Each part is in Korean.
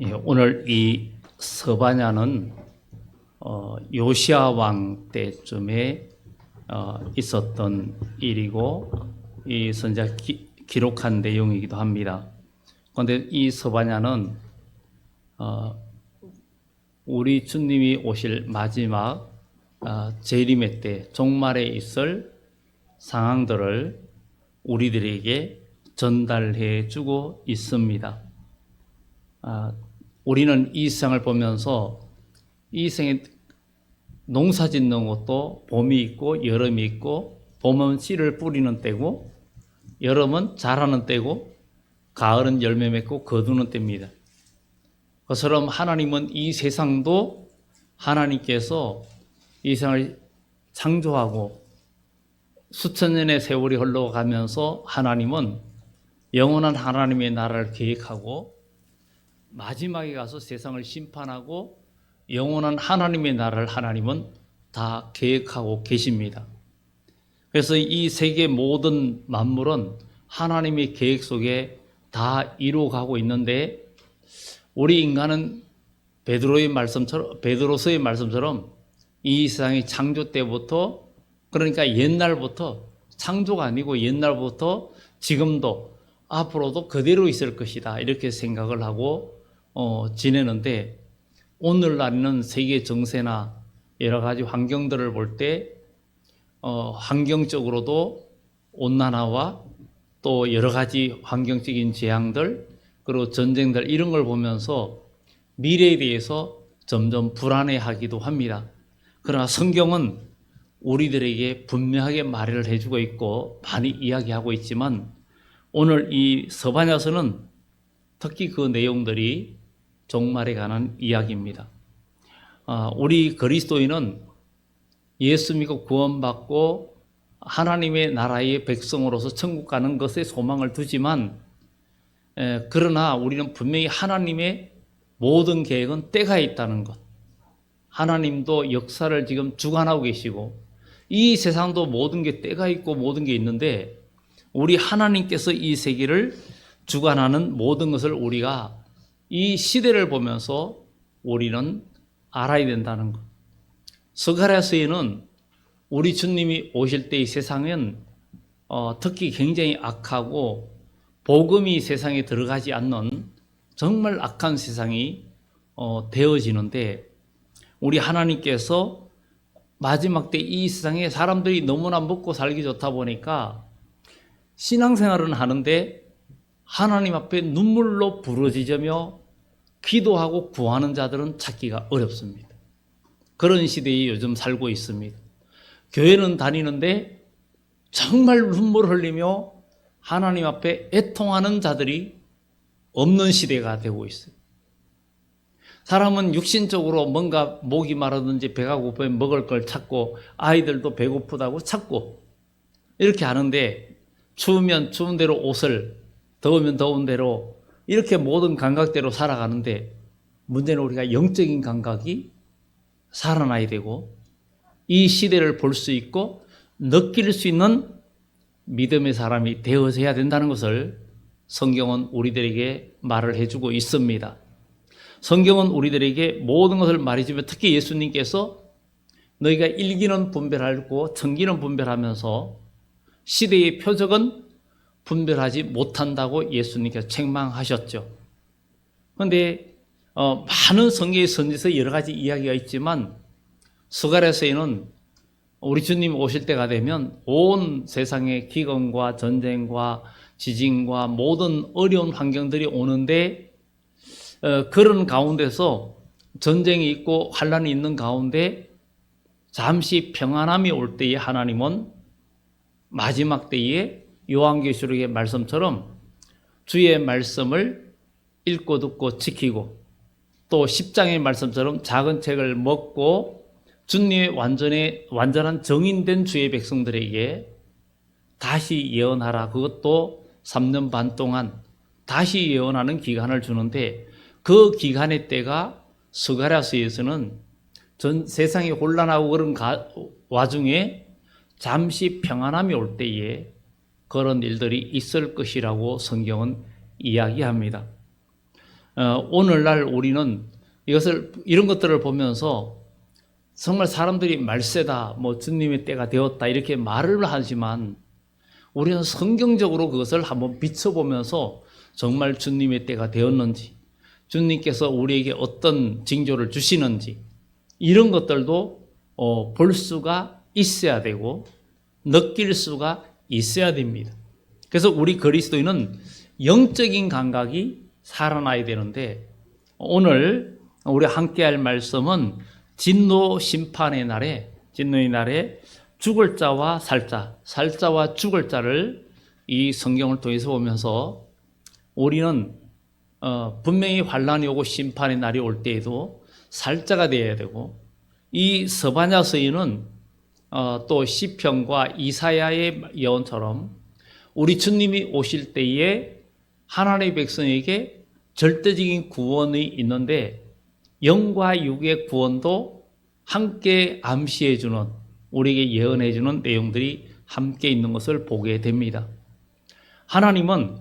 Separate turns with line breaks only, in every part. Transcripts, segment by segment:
예, 오늘 이 서바냐는 요시야 왕 때쯤에 있었던 일이고 이 선지자가 기록한 내용이기도 합니다. 그런데 이 서바냐는 우리 주님이 오실 마지막 재림의 때 종말에 있을 상황들을 우리들에게 전달해 주고 있습니다. 우리는 이 세상을 보면서 이 생에 농사 짓는 것도 봄이 있고 여름이 있고 봄은 씨를 뿌리는 때고 여름은 자라는 때고 가을은 열매 맺고 거두는 때입니다. 그처럼 하나님은 이 세상도 하나님께서 이 세상을 창조하고 수천 년의 세월이 흘러가면서 하나님은 영원한 하나님의 나라를 계획하고 마지막에 가서 세상을 심판하고 영원한 하나님의 나라를 하나님은 다 계획하고 계십니다. 그래서 이 세계 모든 만물은 하나님의 계획 속에 다 이루어가고 있는데 우리 인간은 베드로서의 말씀처럼 이 세상이 창조 때부터 그러니까 옛날부터 창조가 아니고 옛날부터 지금도 앞으로도 그대로 있을 것이다 이렇게 생각을 하고 지내는데 오늘날에는 세계 정세나 여러 가지 환경들을 볼 때 환경적으로도 온난화와 또 여러 가지 환경적인 재앙들 그리고 전쟁들 이런 걸 보면서 미래에 대해서 점점 불안해하기도 합니다. 그러나 성경은 우리들에게 분명하게 말을 해주고 있고 많이 이야기하고 있지만 오늘 이 서바냐서는 특히 그 내용들이 종말에 관한 이야기입니다. 우리 그리스도인은 예수 믿고 구원받고 하나님의 나라의 백성으로서 천국 가는 것에 소망을 두지만 그러나 우리는 분명히 하나님의 모든 계획은 때가 있다는 것. 하나님도 역사를 지금 주관하고 계시고 이 세상도 모든 게 때가 있고 모든 게 있는데 우리 하나님께서 이 세계를 주관하는 모든 것을 우리가 이 시대를 보면서 우리는 알아야 된다는 것. 스가랴서에는 우리 주님이 오실 때 이 세상은 특히 굉장히 악하고 복음이 세상에 들어가지 않는 정말 악한 세상이 되어지는데 우리 하나님께서 마지막 때 이 세상에 사람들이 너무나 먹고 살기 좋다 보니까 신앙생활은 하는데 하나님 앞에 눈물로 부르짖으며 기도하고 구하는 자들은 찾기가 어렵습니다. 그런 시대에 요즘 살고 있습니다. 교회는 다니는데 정말 눈물 흘리며 하나님 앞에 애통하는 자들이 없는 시대가 되고 있어요. 사람은 육신적으로 뭔가 목이 마르든지 배가 고프면 먹을 걸 찾고 아이들도 배고프다고 찾고 이렇게 하는데 추우면 추운 대로 옷을 더우면 더운 대로 이렇게 모든 감각대로 살아가는데 문제는 우리가 영적인 감각이 살아나야 되고 이 시대를 볼 수 있고 느낄 수 있는 믿음의 사람이 되어져야 된다는 것을 성경은 우리들에게 말을 해주고 있습니다. 성경은 우리들에게 모든 것을 말해주며 특히 예수님께서 너희가 일기는 분별하고 천기는 분별하면서 시대의 표적은 분별하지 못한다고 예수님께서 책망하셨죠. 그런데 많은 성경의 선지서 여러 가지 이야기가 있지만 스가랴서에는 우리 주님 오실 때가 되면 온 세상의 기근과 전쟁과 지진과 모든 어려운 환경들이 오는데 그런 가운데서 전쟁이 있고 환란이 있는 가운데 잠시 평안함이 올 때에 하나님은 마지막 때에 요한계시록의 말씀처럼 주의 말씀을 읽고 듣고 지키고 또 10장의 말씀처럼 작은 책을 먹고 주님의 완전한 정인된 주의 백성들에게 다시 예언하라. 그것도 3년 반 동안 다시 예언하는 기간을 주는데 그 기간의 때가 스가랴서에서는 전 세상이 혼란하고 그런 와중에 잠시 평안함이 올 때에 그런 일들이 있을 것이라고 성경은 이야기합니다. 오늘날 우리는 이런 것들을 보면서 정말 사람들이 말세다, 뭐 주님의 때가 되었다 이렇게 말을 하지만 우리는 성경적으로 그것을 한번 비춰보면서 정말 주님의 때가 되었는지, 주님께서 우리에게 어떤 징조를 주시는지 이런 것들도 볼 수가 있어야 되고 느낄 수가 있어야 됩니다. 그래서 우리 그리스도인은 영적인 감각이 살아나야 되는데, 오늘 우리 함께 할 말씀은 진노 심판의 날에, 진노의 날에 죽을 자와 살 자, 살 자와 죽을 자를 이 성경을 통해서 보면서 우리는 분명히 환란이 오고 심판의 날이 올 때에도 살 자가 되어야 되고, 이 스바냐 서인은 또 시편과 이사야의 예언처럼 우리 주님이 오실 때에 하나님의 백성에게 절대적인 구원이 있는데 영과 육의 구원도 함께 암시해 주는, 우리에게 예언해 주는 내용들이 함께 있는 것을 보게 됩니다. 하나님은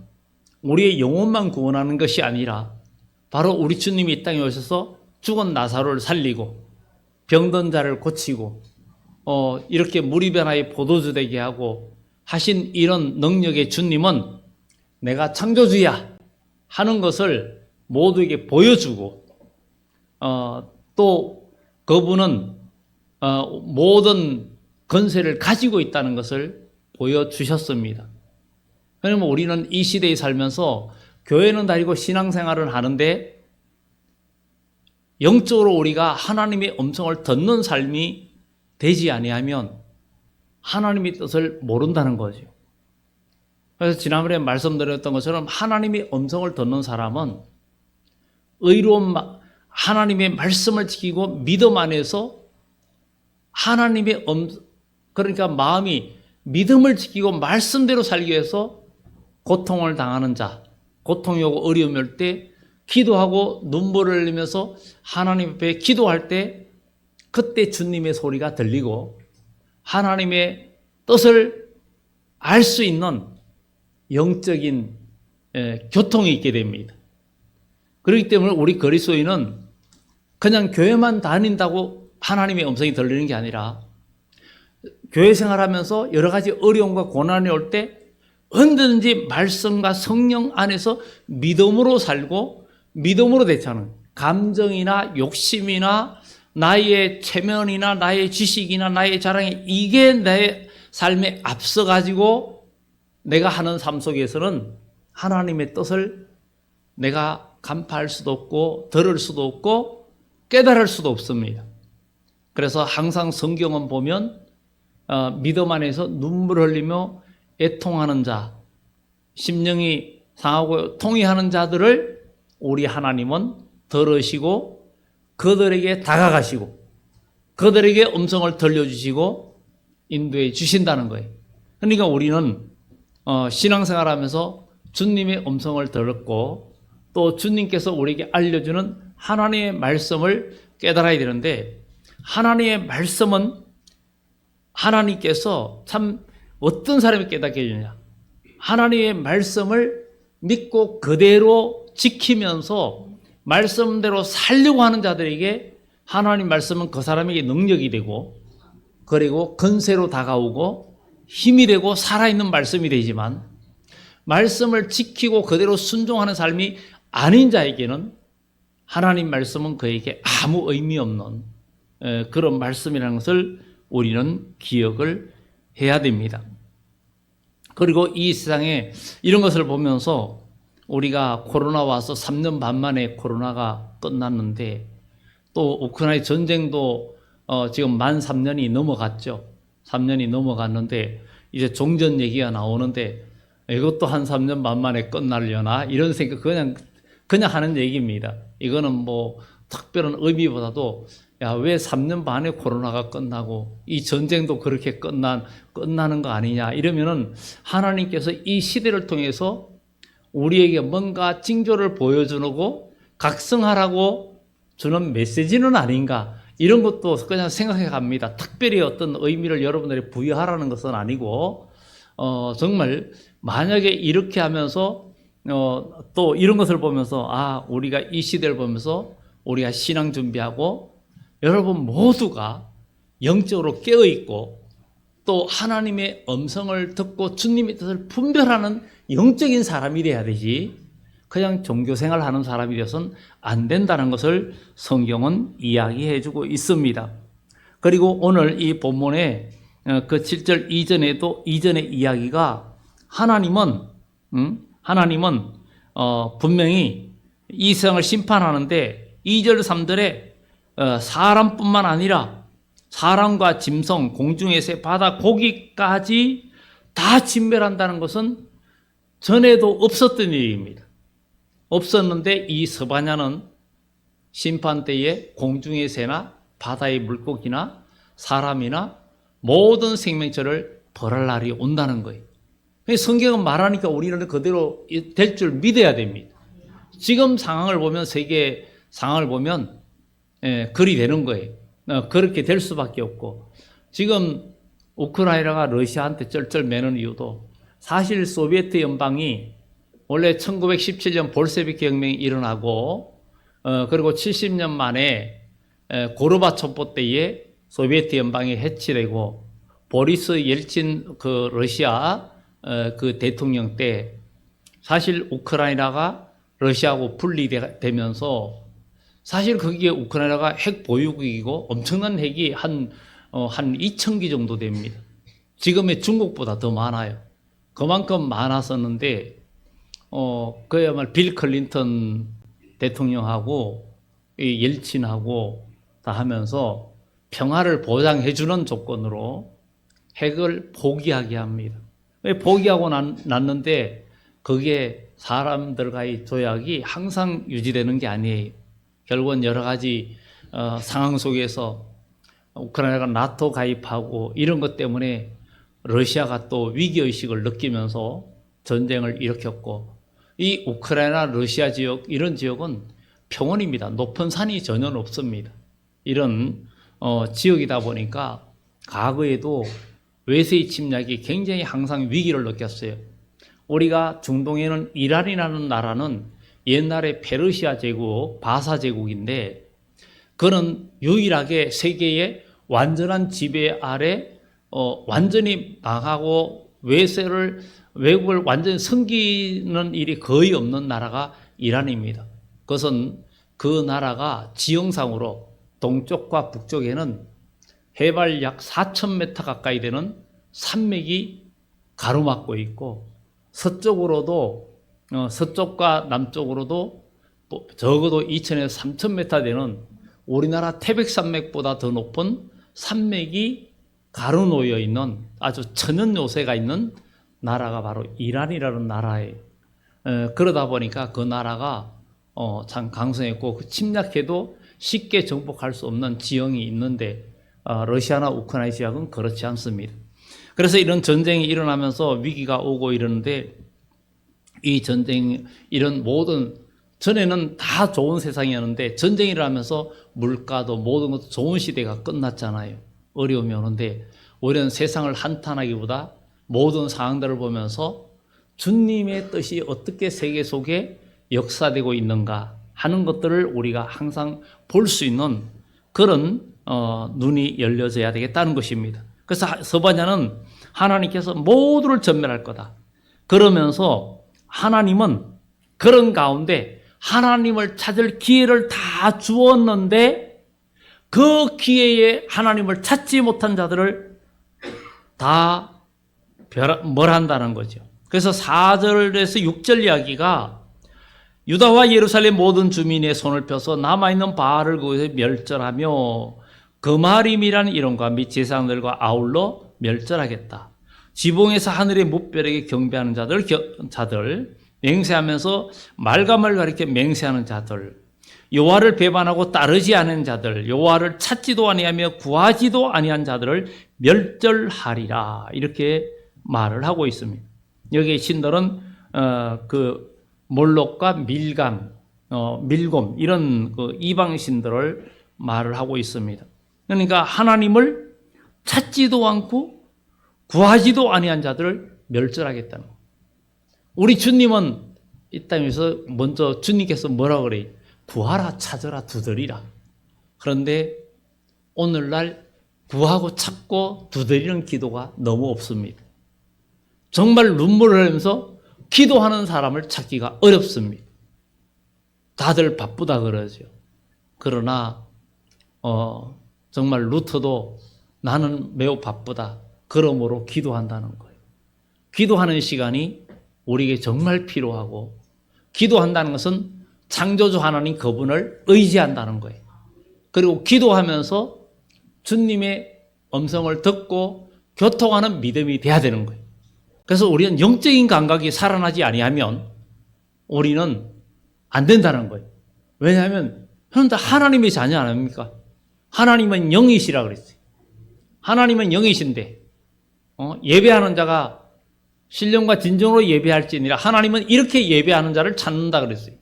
우리의 영혼만 구원하는 것이 아니라 바로 우리 주님이 이 땅에 오셔서 죽은 나사로를 살리고 병든 자를 고치고 이렇게 물이 변하여 포도주 되게 하고 하신 이런 능력의 주님은 내가 창조주야 하는 것을 모두에게 보여주고 또 그분은 모든 권세를 가지고 있다는 것을 보여주셨습니다. 그러면 우리는 이 시대에 살면서 교회는 다니고 신앙생활을 하는데 영적으로 우리가 하나님의 음성을 듣는 삶이 되지 아니하면 하나님의 뜻을 모른다는 거죠. 그래서 지난번에 말씀드렸던 것처럼 하나님의 음성을 듣는 사람은 의로운 하나님의 말씀을 지키고 믿음 안에서 하나님의 그러니까 마음이 믿음을 지키고 말씀대로 살기 위해서 고통을 당하는 자, 고통이 오고 어려움이 올 때 기도하고 눈물을 흘리면서 하나님 앞에 기도할 때 그때 주님의 소리가 들리고 하나님의 뜻을 알 수 있는 영적인 교통이 있게 됩니다. 그렇기 때문에 우리 그리스도인은 그냥 교회만 다닌다고 하나님의 음성이 들리는 게 아니라 교회 생활하면서 여러 가지 어려움과 고난이 올 때 언제든지 말씀과 성령 안에서 믿음으로 살고 믿음으로 대처하는, 감정이나 욕심이나 나의 체면이나 나의 지식이나 나의 자랑이 이게 내 삶에 앞서가지고 내가 하는 삶 속에서는 하나님의 뜻을 내가 간파할 수도 없고 들을 수도 없고 깨달을 수도 없습니다. 그래서 항상 성경은 보면 믿음 안에서 눈물 흘리며 애통하는 자, 심령이 상하고 통회하는 자들을 우리 하나님은 들으시고 그들에게 다가가시고 그들에게 음성을 들려주시고 인도해 주신다는 거예요. 그러니까 우리는 신앙생활하면서 주님의 음성을 들었고 또 주님께서 우리에게 알려주는 하나님의 말씀을 깨달아야 되는데, 하나님의 말씀은 하나님께서 참 어떤 사람이 깨닫게 해주냐, 하나님의 말씀을 믿고 그대로 지키면서 말씀대로 살려고 하는 자들에게 하나님 말씀은 그 사람에게 능력이 되고 그리고 권세로 다가오고 힘이 되고 살아있는 말씀이 되지만, 말씀을 지키고 그대로 순종하는 삶이 아닌 자에게는 하나님 말씀은 그에게 아무 의미 없는 그런 말씀이라는 것을 우리는 기억을 해야 됩니다. 그리고 이 세상에 이런 것을 보면서 우리가 코로나 와서 3년 반 만에 코로나가 끝났는데 또 우크라이나 전쟁도 지금 만 3년이 넘어갔죠. 3년이 넘어갔는데 이제 종전 얘기가 나오는데 이것도 한 3년 반 만에 끝나려나 이런 생각 그냥 하는 얘기입니다. 이거는 뭐 특별한 의미보다도 왜 3년 반에 코로나가 끝나고 이 전쟁도 그렇게 끝나는 거 아니냐 이러면은 하나님께서 이 시대를 통해서 우리에게 뭔가 징조를 보여주고 각성하라고 주는 메시지는 아닌가, 이런 것도 그냥 생각해 갑니다. 특별히 어떤 의미를 여러분들이 부여하라는 것은 아니고 정말 만약에 이렇게 하면서 또 이런 것을 보면서 우리가 이 시대를 보면서 우리가 신앙 준비하고 여러분 모두가 영적으로 깨어 있고 또 하나님의 음성을 듣고 주님의 뜻을 분별하는 영적인 사람이 돼야 되지, 그냥 종교생활 하는 사람이 되어서는 안 된다는 것을 성경은 이야기해 주고 있습니다. 그리고 오늘 이 본문에 그 7절 이전의 이야기가 하나님은 분명히 이 세상을 심판하는데 2절 3절에 사람뿐만 아니라 사람과 짐승, 공중의 새, 바다, 고기까지 다 진멸한다는 것은 전에도 없었던 일입니다. 없었는데 이 스바냐는 심판 때에 공중의 새나 바다의 물고기나 사람이나 모든 생명체를 벌할 날이 온다는 거예요. 성경은 말하니까 우리는 그대로 될 줄 믿어야 됩니다. 지금 상황을 보면, 세계 상황을 보면 그리 되는 거예요. 그렇게 될 수밖에 없고, 지금 우크라이나가 러시아한테 쩔쩔매는 이유도 사실 소비에트 연방이 원래 1917년 볼셰비키 혁명이 일어나고 그리고 70년 만에 고르바초프 때에 소비에트 연방이 해체되고 보리스 옐친 그 러시아 그 대통령 때 사실 우크라이나가 러시아하고 분리되면서 사실 거기에 우크라이나가 핵 보유국이고 엄청난 핵이 한 2,000기 정도 됩니다. 지금의 중국보다 더 많아요. 그만큼 많았었는데 그야말로 빌 클린턴 대통령하고 이 옐친하고 다 하면서 평화를 보장해주는 조건으로 핵을 포기하게 합니다. 왜 포기하고 났는데 그게 사람들과의 조약이 항상 유지되는 게 아니에요. 결국은 여러 가지 상황 속에서 우크라이나가 나토 가입하고 이런 것 때문에 러시아가 또 위기의식을 느끼면서 전쟁을 일으켰고, 이 우크라이나 러시아 지역, 이런 지역은 평원입니다. 높은 산이 전혀 없습니다. 이런 지역이다 보니까 과거에도 외세의 침략이 굉장히 항상 위기를 느꼈어요. 우리가 중동에는 이란이라는 나라는 옛날에 페르시아 제국, 바사 제국인데 그는 유일하게 세계의 완전한 지배 아래 완전히 망하고 외국을 완전히 섬기는 일이 거의 없는 나라가 이란입니다. 그것은 그 나라가 지형상으로 동쪽과 북쪽에는 해발 약 4,000m 가까이 되는 산맥이 가로막고 있고, 서쪽과 남쪽으로도 적어도 2,000에서 3,000m 되는 우리나라 태백산맥보다 더 높은 산맥이 가로놓여 있는 아주 천연 요새가 있는 나라가 바로 이란이라는 나라예요. 그러다 보니까 그 나라가 참 강성했고 침략해도 쉽게 정복할 수 없는 지형이 있는데 러시아나 우크라이나 지역은 그렇지 않습니다. 그래서 이런 전쟁이 일어나면서 위기가 오고 이러는데, 이 전쟁, 이런 모든, 전에는 다 좋은 세상이었는데 전쟁이 일어나면서 물가도 모든 것도 좋은 시대가 끝났잖아요. 어려움이 오는데 우리는 세상을 한탄하기보다 모든 상황들을 보면서 주님의 뜻이 어떻게 세계 속에 역사되고 있는가 하는 것들을 우리가 항상 볼 수 있는 그런 눈이 열려져야 되겠다는 것입니다. 그래서 스바냐는 하나님께서 모두를 전멸할 거다. 그러면서 하나님은 그런 가운데 하나님을 찾을 기회를 다 주었는데 그 기회에 하나님을 찾지 못한 자들을 다 멸한다는 거죠. 그래서 4절에서 6절 이야기가 유다와 예루살렘 모든 주민의 손을 펴서 남아있는 바알을 그곳에 멸절하며 거마림이라는 이름과 및 제사장들과 아울러 멸절하겠다. 지붕에서 하늘의 무별에게 경배하는 자들, 맹세하면서 말감을 가리켜 맹세하는 자들, 여호와를 배반하고 따르지 않은 자들, 여호와를 찾지도 아니하며 구하지도 아니한 자들을 멸절하리라, 이렇게 말을 하고 있습니다. 여기 신들은 그 몰록과 밀곰 이런 그 이방 신들을 말을 하고 있습니다. 그러니까 하나님을 찾지도 않고 구하지도 아니한 자들을 멸절하겠다는 거예요. 우리 주님은 이 땅에서 먼저 주님께서 뭐라고 그래요? 구하라, 찾으라, 두드리라. 그런데 오늘날 구하고 찾고 두드리는 기도가 너무 없습니다. 정말 눈물을 흘리면서 기도하는 사람을 찾기가 어렵습니다. 다들 바쁘다 그러죠. 그러나 정말 루터도 나는 매우 바쁘다. 그러므로 기도한다는 거예요. 기도하는 시간이 우리에게 정말 필요하고, 기도한다는 것은 창조주 하나님 그분을 의지한다는 거예요. 그리고 기도하면서 주님의 음성을 듣고 교통하는 믿음이 돼야 되는 거예요. 그래서 우리는 영적인 감각이 살아나지 아니하면 우리는 안 된다는 거예요. 왜냐하면 현재 하나님의 자녀 아닙니까? 하나님은 영이시라 그랬어요. 하나님은 영이신데 예배하는 자가 신령과 진정으로 예배할지니라. 하나님은 이렇게 예배하는 자를 찾는다 그랬어요.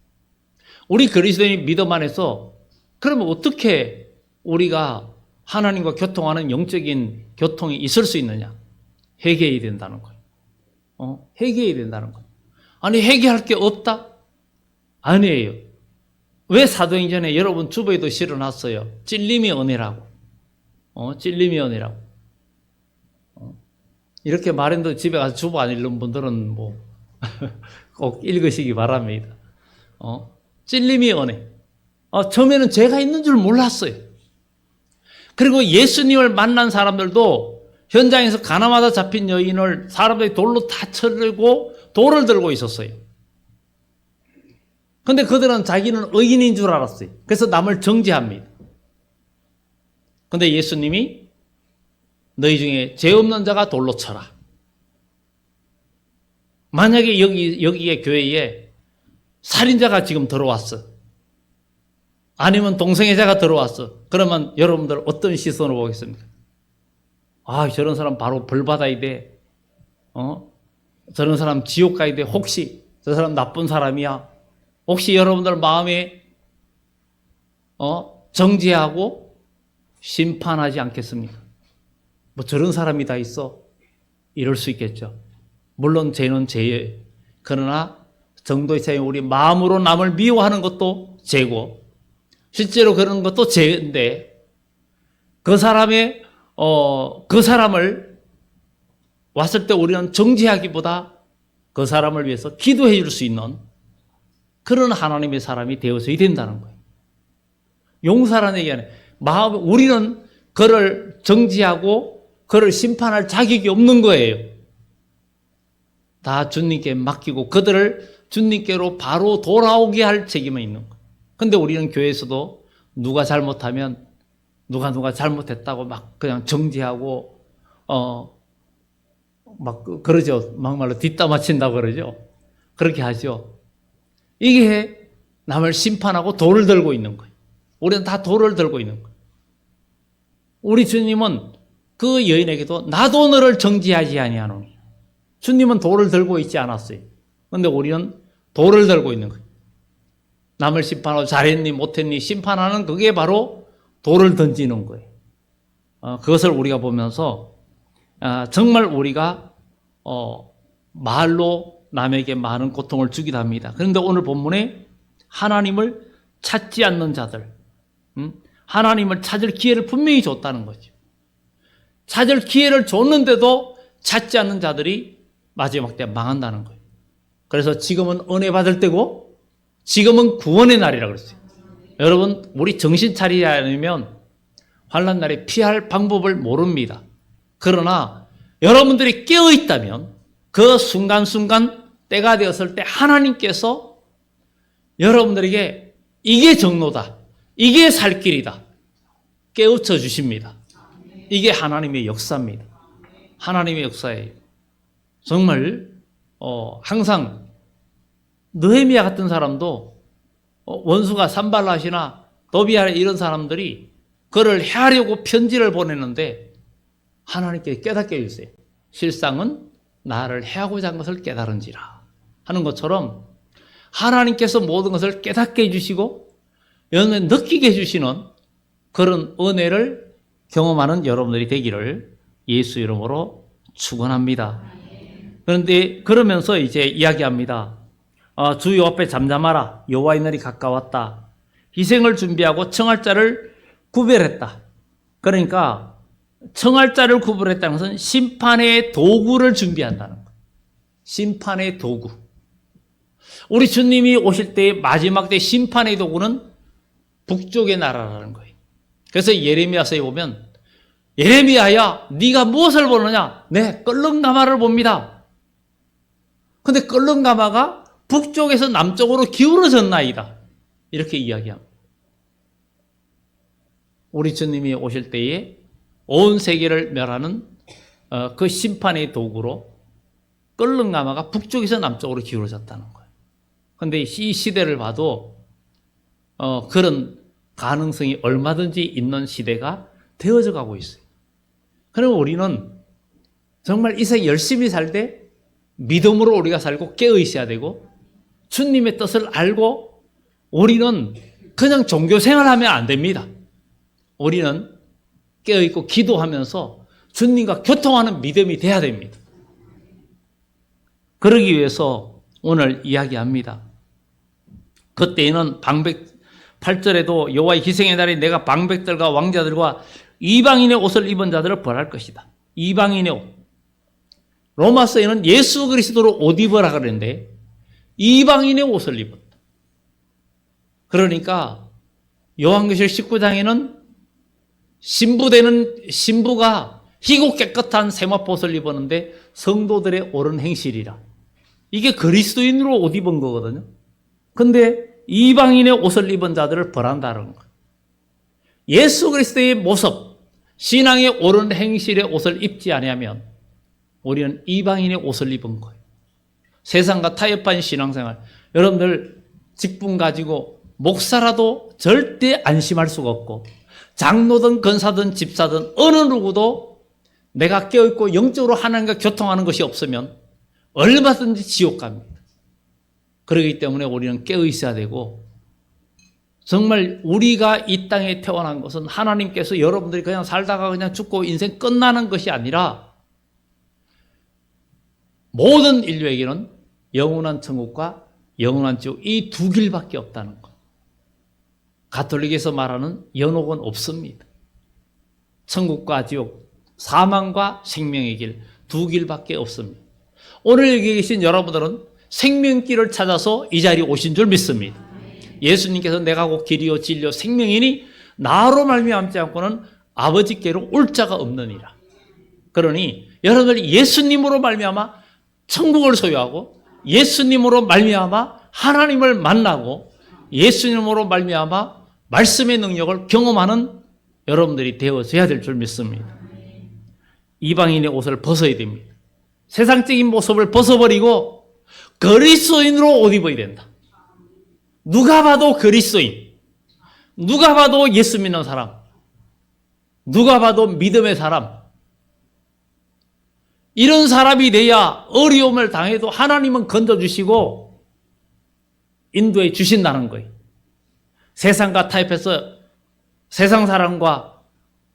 우리 그리스도인의 믿음 안에서 그러면 어떻게 우리가 하나님과 교통하는 영적인 교통이 있을 수 있느냐? 회개해야 된다는 거예요. 회개해야 된다는 거예요. 아니, 회개할 게 없다? 아니에요. 왜 사도행전에 여러분 주보에도 실어놨어요? 찔림의 은혜라고. 찔림의 은혜라고. 이렇게 말했는데 집에 가서 주보 안 읽는 분들은 뭐 꼭 읽으시기 바랍니다. 찔림의 은혜. 처음에는 죄가 있는 줄 몰랐어요. 그리고 예수님을 만난 사람들도 현장에서 가나마다 잡힌 여인을 사람들이 돌로 다 쳐들고 돌을 들고 있었어요. 근데 그들은 자기는 의인인 줄 알았어요. 그래서 남을 정죄합니다. 근데 예수님이 너희 중에 죄 없는 자가 돌로 쳐라. 만약에 여기에 교회에 살인자가 지금 들어왔어. 아니면 동성애자가 들어왔어. 그러면 여러분들 어떤 시선으로 보겠습니까? 아, 저런 사람 바로 벌 받아야 돼. 저런 사람 지옥 가야 돼. 혹시 저 사람 나쁜 사람이야. 혹시 여러분들 마음에 정죄하고 심판하지 않겠습니까? 뭐 저런 사람이 다 있어. 이럴 수 있겠죠. 물론 죄는 죄예요. 그러나 정도의 차이, 우리 마음으로 남을 미워하는 것도 죄고, 실제로 그런 것도 죄인데, 그 사람을 왔을 때 우리는 정죄하기보다 그 사람을 위해서 기도해 줄 수 있는 그런 하나님의 사람이 되어서야 된다는 거예요. 용서라는 얘기 아니에요. 우리는 그를 정죄하고 그를 심판할 자격이 없는 거예요. 다 주님께 맡기고 그들을 주님께로 바로 돌아오게 할 책임이 있는 거예요. 근데 우리는 교회에서도 누가 잘못하면 누가 잘못했다고 막 그냥 정죄하고 막 그러죠. 막말로 뒷담화 친다고 그러죠. 그렇게 하죠. 이게 남을 심판하고 돌을 들고 있는 거예요. 우리는 다 돌을 들고 있는 거예요. 우리 주님은 그 여인에게도 나도 너를 정죄하지 아니하노니. 주님은 돌을 들고 있지 않았어요. 그런데 우리는 돌을 들고 있는 거예요. 남을 심판하고 잘했니 못했니 심판하는 그게 바로 돌을 던지는 거예요. 그것을 우리가 보면서 정말 우리가 말로 남에게 많은 고통을 주기도 합니다. 그런데 오늘 본문에 하나님을 찾지 않는 자들, 하나님을 찾을 기회를 분명히 줬다는 거죠. 찾을 기회를 줬는데도 찾지 않는 자들이 마지막 때 망한다는 거예요. 그래서 지금은 은혜 받을 때고 지금은 구원의 날이라고 그랬어요. 여러분, 우리 정신 차리지 않으면 환난 날에 피할 방법을 모릅니다. 그러나 여러분들이 깨어 있다면 그 순간순간 때가 되었을 때 하나님께서 여러분들에게 이게 정로다, 이게 살 길이다 깨우쳐 주십니다. 이게 하나님의 역사입니다. 하나님의 역사예요. 정말 항상 느헤미야 같은 사람도 원수가 산발랏이나 도비아 이런 사람들이 그를 해하려고 편지를 보냈는데 하나님께 깨닫게 해주세요. 실상은 나를 해하고자 한 것을 깨달은지라 하는 것처럼 하나님께서 모든 것을 깨닫게 해주시고 느끼게 해주시는 그런 은혜를 경험하는 여러분들이 되기를 예수 이름으로 축원합니다. 그런데 그러면서 이제 이야기합니다. 주 앞에 잠잠하라. 여호와의 날이 가까웠다. 희생을 준비하고 청할 자를 구별했다. 그러니까 청할 자를 구별했다는 것은 심판의 도구를 준비한다는 거예요. 심판의 도구. 우리 주님이 오실 때 마지막 때 심판의 도구는 북쪽의 나라라는 거예요. 그래서 예레미야서에 보면 예레미야야 네가 무엇을 보느냐? 네, 끓는 가마를 봅니다. 근데 끓는 가마가 북쪽에서 남쪽으로 기울어졌나이다. 이렇게 이야기합니다. 우리 주님이 오실 때에 온 세계를 멸하는 그 심판의 도구로 끓는 가마가 북쪽에서 남쪽으로 기울어졌다는 거예요. 그런데 이 시대를 봐도 그런 가능성이 얼마든지 있는 시대가 되어져 가고 있어요. 그럼 우리는 정말 이 생 열심히 살 때 믿음으로 우리가 살고 깨어 있어야 되고 주님의 뜻을 알고 우리는 그냥 종교 생활하면 안 됩니다. 우리는 깨어 있고 기도하면서 주님과 교통하는 믿음이 돼야 됩니다. 그러기 위해서 오늘 이야기합니다. 그때에는 8절에도 여호와의 희생의 날에 내가 방백들과 왕자들과 이방인의 옷을 입은 자들을 벌할 것이다. 이방인의 옷. 로마서에는 예수 그리스도로 옷 입으라 그랬는데 이방인의 옷을 입었다. 그러니까 요한계시록 19장에는 신부되는 신부가 희고 깨끗한 세마포 옷을 입었는데 성도들의 옳은 행실이라. 이게 그리스도인으로 옷 입은 거거든요. 근데 이방인의 옷을 입은 자들을 벌한다는 거예요. 예수 그리스도의 모습, 신앙의 옳은 행실의 옷을 입지 아니하면 우리는 이방인의 옷을 입은 거예요. 세상과 타협한 신앙생활. 여러분들 직분 가지고 목사라도 절대 안심할 수가 없고 장로든 권사든 집사든 어느 누구도 내가 깨어있고 영적으로 하나님과 교통하는 것이 없으면 얼마든지 지옥 갑니다. 그렇기 때문에 우리는 깨어 있어야 되고 정말 우리가 이 땅에 태어난 것은 하나님께서 여러분들이 그냥 살다가 그냥 죽고 인생 끝나는 것이 아니라 모든 인류에게는 영원한 천국과 영원한 지옥 이 두 길밖에 없다는 것. 가톨릭에서 말하는 연옥은 없습니다. 천국과 지옥, 사망과 생명의 길 두 길밖에 없습니다. 오늘 여기 계신 여러분들은 생명길을 찾아서 이 자리에 오신 줄 믿습니다. 예수님께서 내가 곧 길이요 진리요 생명이니 나로 말미암지 않고는 아버지께로 올 자가 없느니라. 그러니 여러분들이 예수님으로 말미암아 천국을 소유하고 예수님으로 말미암아 하나님을 만나고 예수님으로 말미암아 말씀의 능력을 경험하는 여러분들이 되어져야 될 줄 믿습니다. 이방인의 옷을 벗어야 됩니다. 세상적인 모습을 벗어버리고 그리스도인으로 옷 입어야 된다. 누가 봐도 그리스도인, 누가 봐도 예수 믿는 사람, 누가 봐도 믿음의 사람, 이런 사람이 돼야 어려움을 당해도 하나님은 건져주시고 인도해 주신다는 거예요. 세상과 타협해서 세상 사람과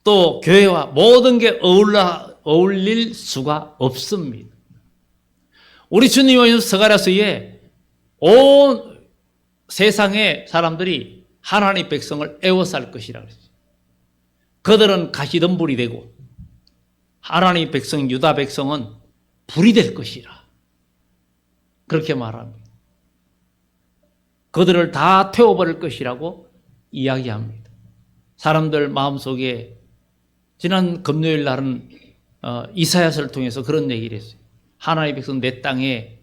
또 교회와 모든 게 어울릴 수가 없습니다. 우리 주님의 스가랴서에 온 세상의 사람들이 하나님의 백성을 애워쌀 것이라고 했어요. 그들은 가시덤불이 되고 하나님의 백성 유다 백성은 불이 될 것이라. 그렇게 말합니다. 그들을 다 태워버릴 것이라고 이야기합니다. 사람들 마음속에 지난 금요일 날은 이사야서를 통해서 그런 얘기를 했어요. 하나님의 백성 내 땅에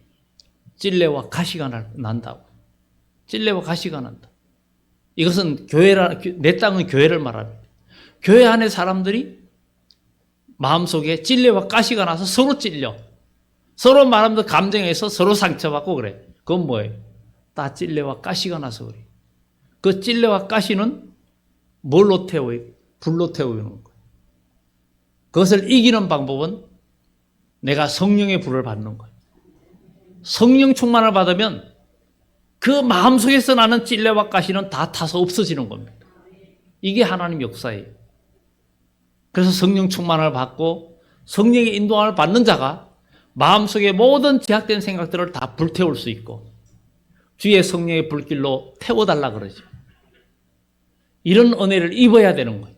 찔레와 가시가 난다고. 찔레와 가시가 난다. 이것은 내 땅은 교회를 말합니다. 교회 안에 사람들이 마음속에 찔레와 가시가 나서 서로 찔려. 서로 말하면서 감정에서 서로 상처받고 그래. 그건 뭐예요? 다 찔레와 가시가 나서 그래. 그 찔레와 가시는 뭘로 태워요? 불로 태우는 거예요. 그것을 이기는 방법은 내가 성령의 불을 받는 거예요. 성령 충만을 받으면 그 마음속에서 나는 찔레와 가시는 다 타서 없어지는 겁니다. 이게 하나님 역사예요. 그래서 성령 충만을 받고 성령의 인도함을 받는 자가 마음속에 모든 제약된 생각들을 다 불태울 수 있고 주의 성령의 불길로 태워달라 그러죠. 이런 은혜를 입어야 되는 거예요.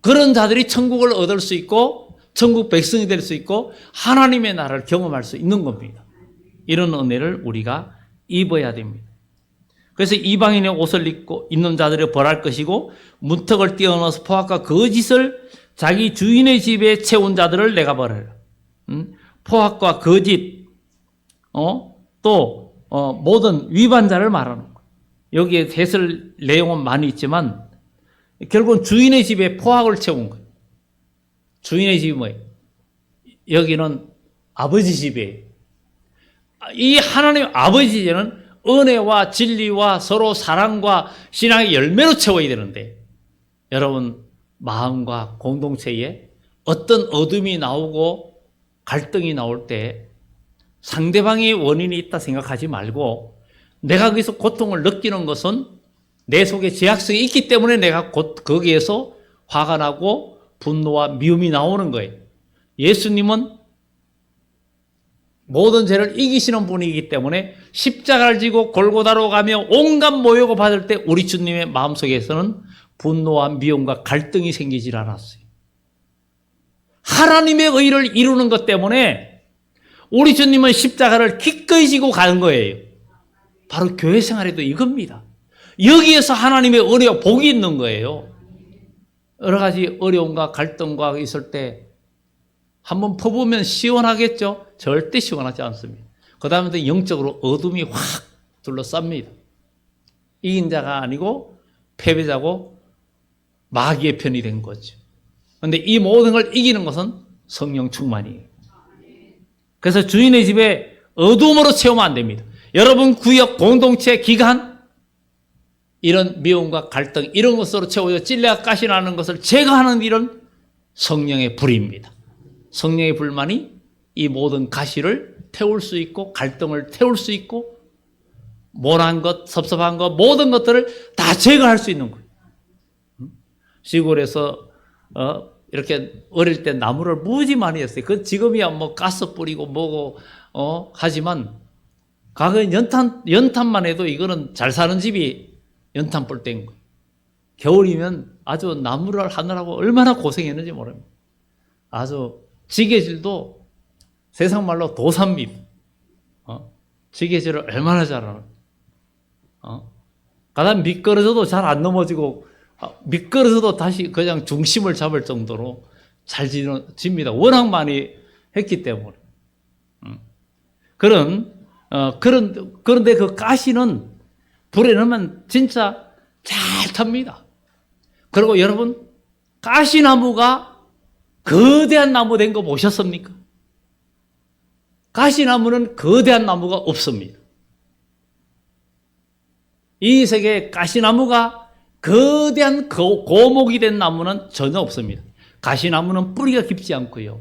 그런 자들이 천국을 얻을 수 있고 천국 백성이 될 수 있고 하나님의 나라를 경험할 수 있는 겁니다. 이런 은혜를 우리가 입어야 됩니다. 그래서 이방인의 옷을 입고 있는 자들을 벌할 것이고 문턱을 뛰어넘어서 포악과 거짓을 자기 주인의 집에 채운 자들을 내가 벌하라. 포악과 거짓, 또 모든 위반자를 말하는 거예요. 여기에 해설 내용은 많이 있지만 결국은 주인의 집에 포악을 채운 거예요. 주인의 집이 뭐예요? 여기는 아버지 집이에요. 이 하나님 아버지 집에는 은혜와 진리와 서로 사랑과 신앙의 열매로 채워야 되는데 여러분 마음과 공동체에 어떤 어둠이 나오고 갈등이 나올 때 상대방의 원인이 있다 생각하지 말고 내가 거기서 고통을 느끼는 것은 내 속에 죄악성이 있기 때문에 내가 거기에서 화가 나고 분노와 미움이 나오는 거예요. 예수님은 모든 죄를 이기시는 분이기 때문에 십자가를 지고 골고다로 가며 온갖 모욕을 받을 때 우리 주님의 마음속에서는 분노와 미움과 갈등이 생기질 않았어요. 하나님의 의를 이루는 것 때문에 우리 주님은 십자가를 기꺼이 지고 가는 거예요. 바로 교회 생활에도 이겁니다. 여기에서 하나님의 은혜와 복이 있는 거예요. 여러 가지 어려움과 갈등과 있을 때 한번 퍼보면 시원하겠죠? 절대 시원하지 않습니다. 그 다음에 영적으로 어둠이 확 둘러쌉니다. 이긴 자가 아니고 패배자고 마귀의 편이 된 거죠. 그런데 이 모든 걸 이기는 것은 성령 충만이에요. 그래서 주인의 집에 어둠으로 채우면 안 됩니다. 여러분 구역, 공동체, 기간 이런 미움과 갈등 이런 것으로 채워져 찔레가 가시나는 것을 제거하는 일은 성령의 불입니다. 성령의 불만이 이 모든 가시를 태울 수 있고 갈등을 태울 수 있고 모난 것, 섭섭한 것 모든 것들을 다 제거할 수 있는 거예요. 시골에서 이렇게 어릴 때 나무를 무지 많이 했어요. 그 지금이야 뭐 가스 뿌리고 뭐고 하지만 과거에 연탄만 해도 이거는 잘 사는 집이 연탄 볼 때인 거예요. 겨울이면 아주 나무를 하느라고 얼마나 고생했는지 모릅니다. 아주 지게질도 세상 말로 도산입니다. 지게질을 얼마나 잘하는. 가다 미끄러져도 잘 안 넘어지고 미끄러져도 다시 그냥 중심을 잡을 정도로 잘 집니다. 워낙 많이 했기 때문에. 그런데 그 가시는 불에 넣으면 진짜 잘 탑니다. 그리고 여러분 가시나무가 거대한 나무 된 거 보셨습니까? 가시나무는 거대한 나무가 없습니다. 이 세계에 가시나무가 거대한 고목이 된 나무는 전혀 없습니다. 가시나무는 뿌리가 깊지 않고요.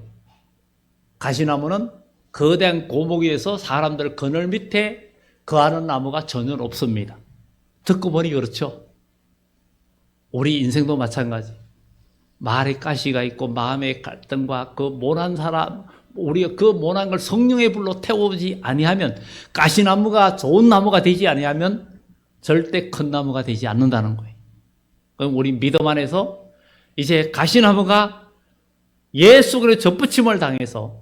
가시나무는 거대한 고목이 돼서 사람들 그늘 밑에 거하는 나무가 전혀 없습니다. 듣고 보니 그렇죠. 우리 인생도 마찬가지. 말에 가시가 있고 마음의 갈등과 그 모난 사람, 우리가 그 모난 걸 성령의 불로 태우지 아니하면 가시나무가 좋은 나무가 되지 아니하면 절대 큰 나무가 되지 않는다는 거예요. 그럼 우리 믿음 안에서 이제 가시나무가 예수 그리스도의 접붙임을 당해서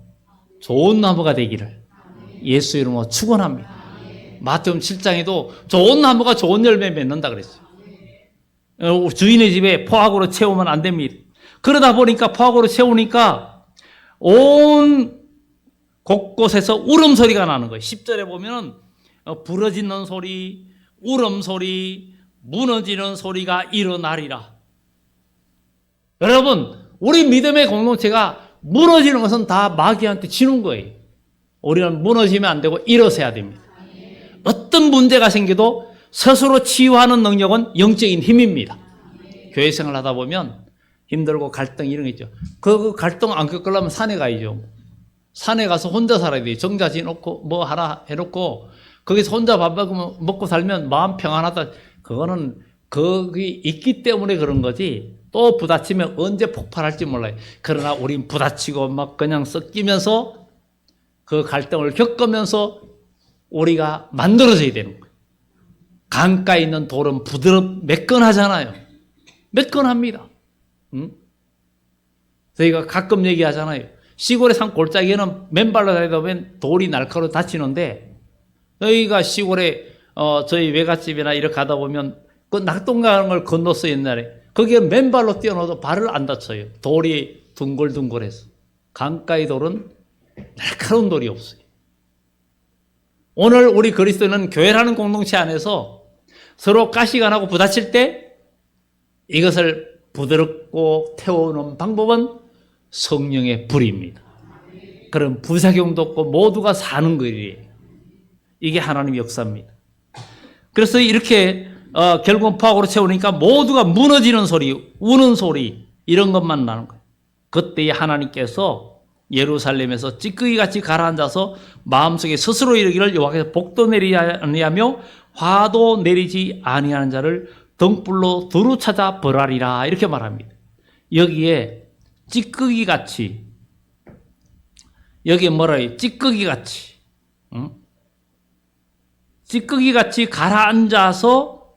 좋은 나무가 되기를 예수 이름으로 축원합니다. 마태복음 7장에도 좋은 나무가 좋은 열매 맺는다 그랬어요. 주인의 집에 포악으로 채우면 안 됩니다. 그러다 보니까 포악으로 채우니까 온 곳곳에서 울음소리가 나는 거예요. 10절에 보면 부러지는 소리, 울음소리, 무너지는 소리가 일어나리라. 여러분 우리 믿음의 공동체가 무너지는 것은 다 마귀한테 지는 거예요. 우리는 무너지면 안 되고 일어서야 됩니다. 어떤 문제가 생겨도 스스로 치유하는 능력은 영적인 힘입니다. 교회 생활 하다 보면 힘들고 갈등 이런 게 있죠. 그 갈등 안 겪으려면 산에 가야죠. 산에 가서 혼자 살아야 돼요. 정자지 놓고 뭐 하나 해놓고 거기서 혼자 밥 먹고 살면 마음 평안하다. 그거는 거기 있기 때문에 그런 거지. 또 부딪히면 언제 폭발할지 몰라요. 그러나 우린 부딪히고 막 그냥 섞이면서 그 갈등을 겪으면서 우리가 만들어져야 되는 거예요. 강가에 있는 돌은 매끈하잖아요. 매끈합니다. 응? 저희가 가끔 얘기하잖아요. 시골에 산 골짜기에는 맨발로 다니다 보면 돌이 날카로워 다치는데, 저희가 시골에 저희 외갓집이나 이렇게 가다 보면 그 낙동강을 걸 건넜어요, 옛날에. 거기에 맨발로 뛰어넣어도 발을 안 다쳐요. 돌이 둥글둥글해서. 강가의 돌은 날카로운 돌이 없어요. 오늘 우리 그리스도인은 교회라는 공동체 안에서 서로 가시가 나고 부딪힐 때 이것을 부드럽고 태우는 방법은 성령의 불입니다. 그런 부작용도 없고 모두가 사는 거예요. 이게 하나님의 역사입니다. 그래서 이렇게 결국은 포악으로 채우니까 모두가 무너지는 소리, 우는 소리 이런 것만 나는 거예요. 그때 하나님께서 예루살렘에서 찌꺼기같이 가라앉아서 마음속에 스스로 이르기를 여호와께서 복도 내리지 아니하며 화도 내리지 아니하는 자를 등불로 두루 찾아 벌하리라 이렇게 말합니다. 여기에 찌꺼기같이, 여기에 뭐라 해요? 찌꺼기같이, 응? 찌꺼기같이 가라앉아서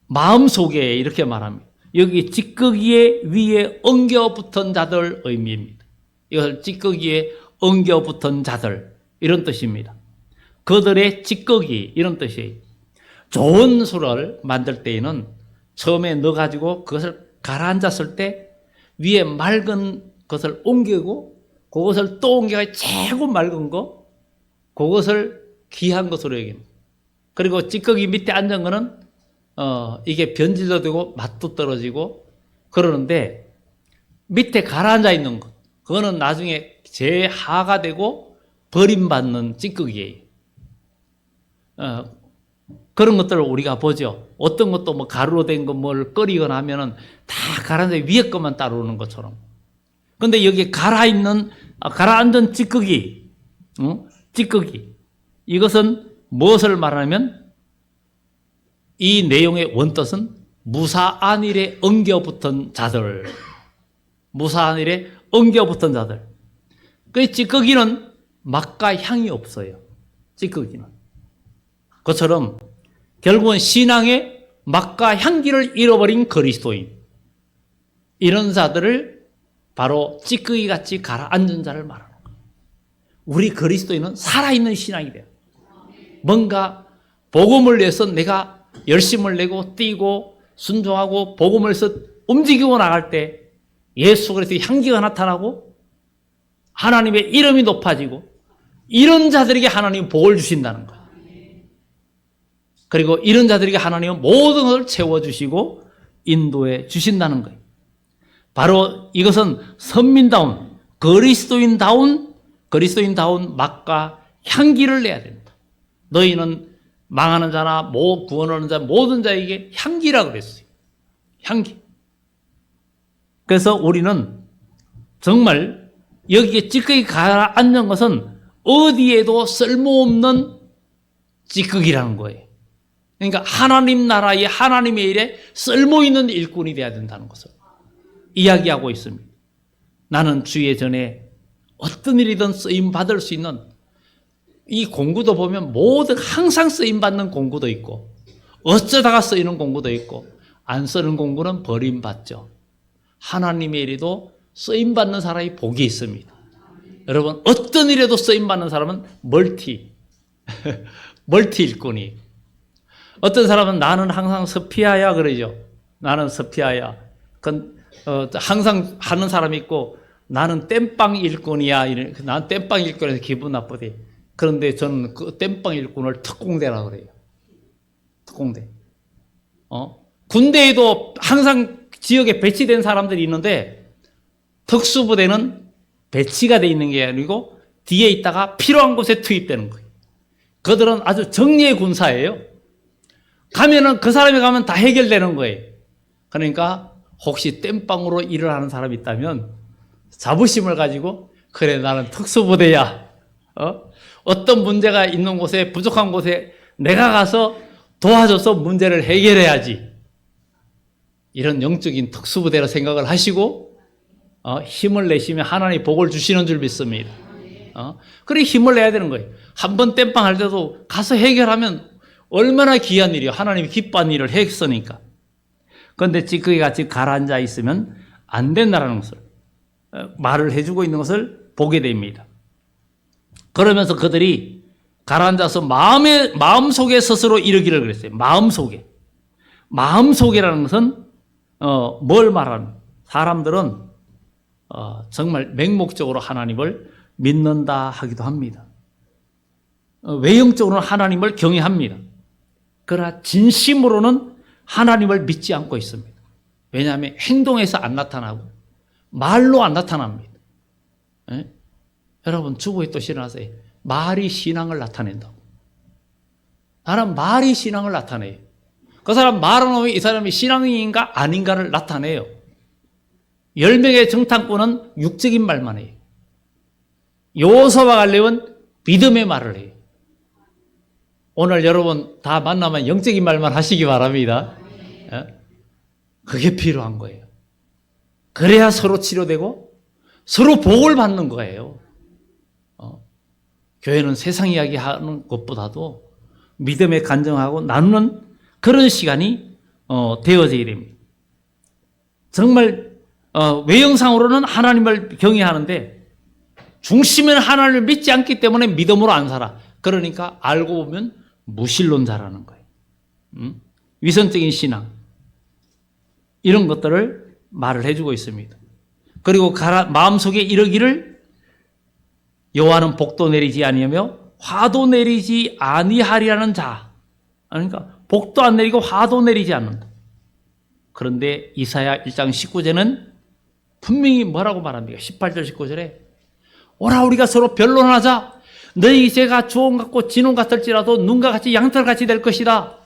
마음속에 이렇게 말합니다. 여기 찌꺼기에 위에 엉겨붙은 자들 의미입니다. 이것을 찌꺼기에 엉겨붙은 자들 이런 뜻입니다. 그들의 찌꺼기 이런 뜻이에요. 좋은 술을 만들 때에는 처음에 넣어가지고 그것을 가라앉았을 때 위에 맑은 것을 옮기고 그것을 또 옮겨가 최고 맑은 거 그것을 귀한 것으로 여깁니다. 그리고 찌꺼기 밑에 앉은 거는 이게 변질도 되고 맛도 떨어지고 그러는데 밑에 가라앉아 있는 것 그거는 나중에 재하가 되고 버림받는 찌꺼기예요. 그런 것들을 우리가 보죠. 어떤 것도 뭐 가루로 된 거 뭘 끓이거나 하면은 다 가라앉아 위에 것만 따라오는 것처럼. 근데 여기 가라앉은 찌꺼기, 찌꺼기. 이것은 무엇을 말하냐면 이 내용의 원뜻은 무사한 일에 엉겨붙은 자들. 무사한 일에 엉겨붙은 자들. 그 찌꺼기는 맛과 향이 없어요. 찌꺼기는. 그처럼 결국은 신앙의 맛과 향기를 잃어버린 그리스도인. 이런 자들을 바로 찌꺼기같이 가라앉은 자를 말하는 거예요. 우리 그리스도인은 살아있는 신앙이 돼요. 뭔가 복음을 위해서 내가 열심을 내고 뛰고 순종하고 복음을 위해서 움직이고 나갈 때 예수 그리스도의 향기가 나타나고 하나님의 이름이 높아지고 이런 자들에게 하나님은 복을 주신다는 거예요. 그리고 이런 자들에게 하나님은 모든 것을 채워주시고 인도해 주신다는 거예요. 바로 이것은 선민다운 그리스도인다운 맛과 향기를 내야 됩니다. 너희는 망하는 자나 구원을 얻는 자 모든 자에게 향기라고 그랬어요. 향기. 그래서 우리는 정말 여기에 찌꺼기 가라앉는 것은 어디에도 쓸모없는 찌꺼기라는 거예요. 그러니까 하나님 나라의 하나님의 일에 쓸모있는 일꾼이 되어야 된다는 것을 이야기하고 있습니다. 나는 주의 전에 어떤 일이든 쓰임받을 수 있는 이 공구도 보면 모든 항상 쓰임받는 공구도 있고 어쩌다가 쓰이는 공구도 있고 안 쓰는 공구는 버림받죠. 하나님의 일에도 쓰임받는 사람이 복이 있습니다. 여러분 어떤 일에도 쓰임받는 사람은 멀티 일꾼이. 어떤 사람은 나는 항상 서피아야 그러죠. 나는 서피아야. 항상 하는 사람이 있고 나는 땜빵 일꾼이야. 난 땜빵 일꾼에서 기분 나쁘대. 그런데 저는 그 땜빵 일꾼을 특공대라고 그래요. 특공대. 군대에도 항상 지역에 배치된 사람들이 있는데 특수부대는 배치가 돼 있는 게 아니고 뒤에 있다가 필요한 곳에 투입되는 거예요. 그들은 아주 정예의 군사예요. 가면은 그 사람이 가면 다 해결되는 거예요. 그러니까 혹시 땜빵으로 일을 하는 사람이 있다면 자부심을 가지고 그래 나는 특수부대야. 어떤 문제가 있는 곳에 부족한 곳에 내가 가서 도와줘서 문제를 해결해야지. 이런 영적인 특수부대로 생각을 하시고 힘을 내시면 하나님이 복을 주시는 줄 믿습니다. 그래 힘을 내야 되는 거예요. 한 번 땜빵 할 때도 가서 해결하면 얼마나 귀한 일이요. 하나님이 기뻐하는 일을 했으니까. 그런데 찌꺼기 같이 가라앉아 있으면 안 된다는 것을 말을 해주고 있는 것을 보게 됩니다. 그러면서 그들이 가라앉아서 마음속에 스스로 이르기를 그랬어요. 마음속에. 마음속에라는 것은 뭘 말하는? 사람들은 정말 맹목적으로 하나님을 믿는다 하기도 합니다. 외형적으로는 하나님을 경외합니다. 그러나 진심으로는 하나님을 믿지 않고 있습니다. 왜냐하면 행동에서 안 나타나고 말로 안 나타납니다. 에? 여러분 주보에 또 실어놨어요. 말이 신앙을 나타낸다고. 나는 말이 신앙을 나타내요. 그 사람 말하면 이 사람이 신앙인가 아닌가를 나타내요. 10명의 정탐꾼은 육적인 말만 해요. 요서와 갈렙은 믿음의 말을 해요. 오늘 여러분 다 만나면 영적인 말만 하시기 바랍니다. 그게 필요한 거예요. 그래야 서로 치료되고 서로 복을 받는 거예요. 교회는 세상 이야기 하는 것보다도 믿음에 간증하고 나누는 그런 시간이 되어져야 됩니다. 정말 외형상으로는 하나님을 경외하는데 중심은 하나님을 믿지 않기 때문에 믿음으로 안 살아. 그러니까 알고 보면 무신론자라는 거예요. 위선적인 신앙 이런 것들을 말을 해주고 있습니다. 그리고 마음속에 이르기를 여호와는 복도 내리지 아니하며 화도 내리지 아니하리라는 자. 그러니까 복도 안 내리고 화도 내리지 않는다. 그런데 이사야 1장 19절은 분명히 뭐라고 말합니까? 18절 19절에 오라 우리가 서로 변론하자. 너희 죄가 주홍 같고 진홍 같을지라도 눈과 같이 양털같이 될 것이다.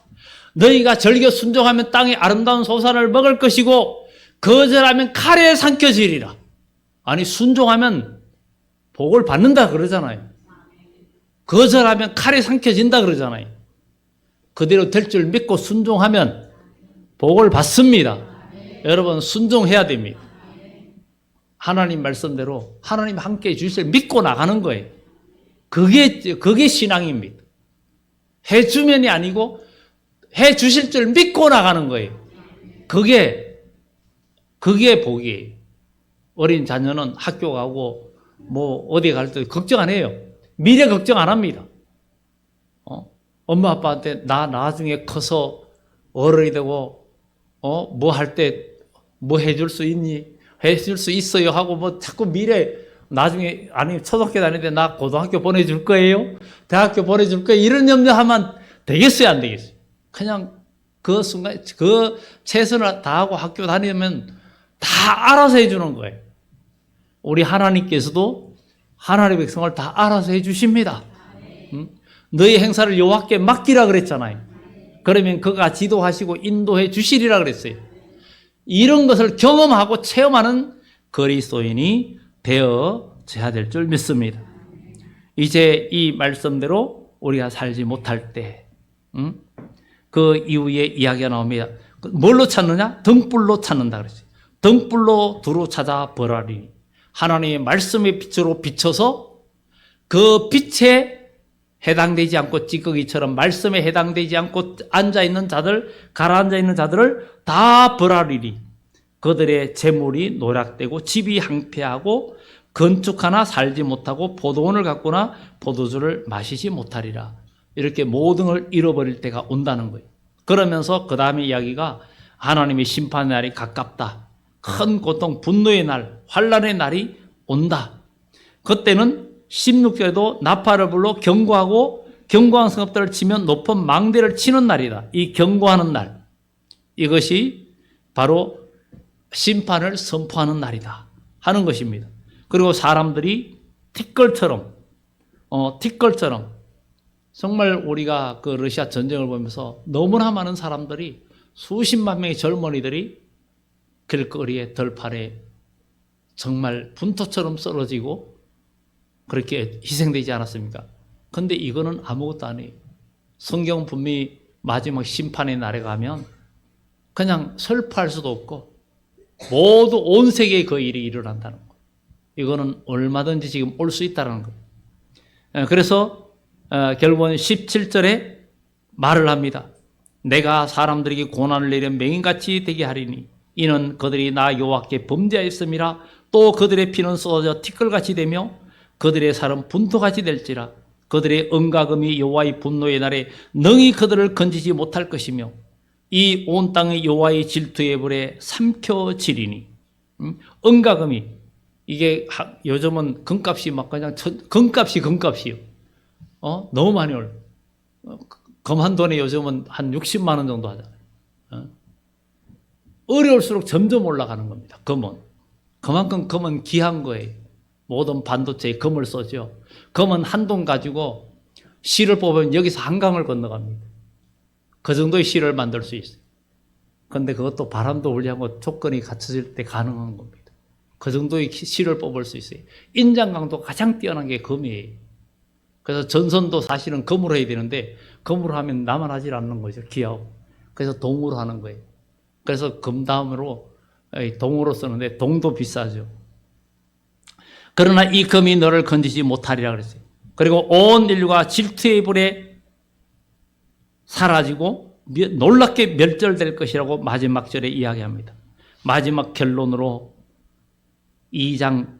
너희가 절겨 순종하면 땅의 아름다운 소산을 먹을 것이고 거절하면 칼에 삼켜지리라. 아니 순종하면 복을 받는다 그러잖아요. 거절하면 칼에 삼켜진다 그러잖아요. 그대로 될 줄 믿고 순종하면 복을 받습니다. 여러분 순종해야 됩니다. 하나님 말씀대로 하나님 함께 주실 믿고 나가는 거예요. 그게 신앙입니다. 해주면이 아니고 해주실 줄 믿고 나가는 거예요. 그게 복이에요. 어린 자녀는 학교 가고 뭐 어디 갈 때 걱정 안 해요. 미래 걱정 안 합니다. 엄마 아빠한테 나 나중에 커서 어른이 되고 뭐 할 때 뭐 해줄 수 있니? 해줄 수 있어요 하고 뭐 자꾸 미래 나중에 아니 초등학교 다니는데 나 고등학교 보내줄 거예요? 대학교 보내줄 거예요? 이런 염려하면 되겠어요 안 되겠어요? 그냥 그 순간 그 최선을 다하고 학교 다니면 다 알아서 해주는 거예요. 우리 하나님께서도 하나님의 백성을 다 알아서 해주십니다. 너희 행사를 여호와께 맡기라 그랬잖아요. 그러면 그가 지도하시고 인도해 주시리라 그랬어요. 이런 것을 경험하고 체험하는 그리스도인이 되어져야 될 줄 믿습니다. 이제 이 말씀대로 우리가 살지 못할 때 그 이후에 이야기가 나옵니다. 뭘로 찾느냐? 등불로 찾는다 그랬어요. 등불로 두루 찾아 벌하리니 하나님의 말씀의 빛으로 비춰서 그 빛에 해당되지 않고 찌꺼기처럼 말씀에 해당되지 않고 앉아있는 자들, 가라앉아 있는 자들을 다 벌하리니 그들의 재물이 노략되고 집이 항폐하고 건축 하나 살지 못하고 포도원을 갖거나 포도주를 마시지 못하리라. 이렇게 모든 걸 잃어버릴 때가 온다는 거예요. 그러면서 그 다음에 이야기가 하나님의 심판의 날이 가깝다. 큰 고통, 분노의 날, 환난의 날이 온다. 그때는 16절에도 나팔을 불러 경고하고 경고한 성읍들을 치면 높은 망대를 치는 날이다. 이 경고하는 날. 이것이 바로 심판을 선포하는 날이다. 하는 것입니다. 그리고 사람들이 티끌처럼 정말 우리가 그 러시아 전쟁을 보면서 너무나 많은 사람들이 수십만 명의 젊은이들이 길거리에 들판에 정말 분토처럼 쓰러지고 그렇게 희생되지 않았습니까? 근데 이거는 아무것도 아니에요. 성경은 분명히 마지막 심판의 날에 가면 그냥 슬퍼할 수도 없고 모두 온 세계에 그 일이 일어난다는 거예요. 이거는 얼마든지 지금 올 수 있다는 거예요. 그래서 결국은 17절에 말을 합니다. 내가 사람들에게 고난을 내려 맹인같이 되게 하리니 이는 그들이 나 여호와께 범죄하였음이라. 또 그들의 피는 쏟아져 티끌같이 되며 그들의 살은 분토같이 될지라. 그들의 은가금이 여호와의 분노의 날에 능히 그들을 건지지 못할 것이며 이 온 땅의 여호와의 질투의 불에 삼켜지리니. 은가금이 이게 요즘은 금값이 막 그냥 금값이요. 너무 많이 올라. 금 한 돈에 요즘은 한 60만 원 정도 하잖아요. 어려울수록 점점 올라가는 겁니다. 금은. 그만큼 금은 귀한 거예요. 모든 반도체에 금을 써죠. 금은 한 돈 가지고 실을 뽑으면 여기서 한강을 건너갑니다. 그 정도의 실을 만들 수 있어요. 그런데 그것도 바람도 불리하고 조건이 갖춰질 때 가능한 겁니다. 그 정도의 실을 뽑을 수 있어요. 인장 강도가 가장 뛰어난 게 금이에요. 그래서 전선도 사실은 금으로 해야 되는데 금으로 하면 나만 하질 않는 거죠. 귀하고. 그래서 동으로 하는 거예요. 그래서 금 다음으로 동으로 쓰는데 동도 비싸죠. 그러나 이 금이 너를 건지지 못하리라 그랬어요. 그리고 온 인류가 질투의 불에 사라지고 놀랍게 멸절될 것이라고 마지막 절에 이야기합니다. 마지막 결론으로 2장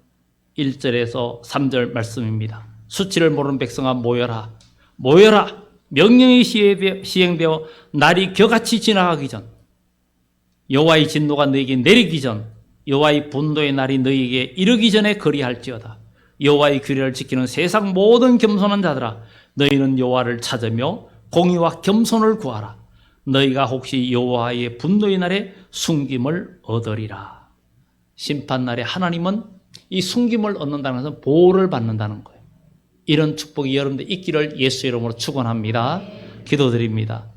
1절에서 3절 말씀입니다. 수치를 모르는 백성아 모여라. 모여라. 명령이 시행되어 날이 겨같이 지나가기 전, 여호와의 진노가 너에게 내리기 전, 여호와의 분노의 날이 너에게 이르기 전에 거리할지어다. 여호와의 규례를 지키는 세상 모든 겸손한 자들아, 너희는 여호와를 찾으며 공의와 겸손을 구하라. 너희가 혹시 여호와의 분노의 날에 숨김을 얻으리라. 심판날에 하나님은 이 숨김을 얻는다는 것은 보호를 받는다는 거예요. 이런 축복이 여러분들 있기를 예수 이름으로 축원합니다. 기도드립니다.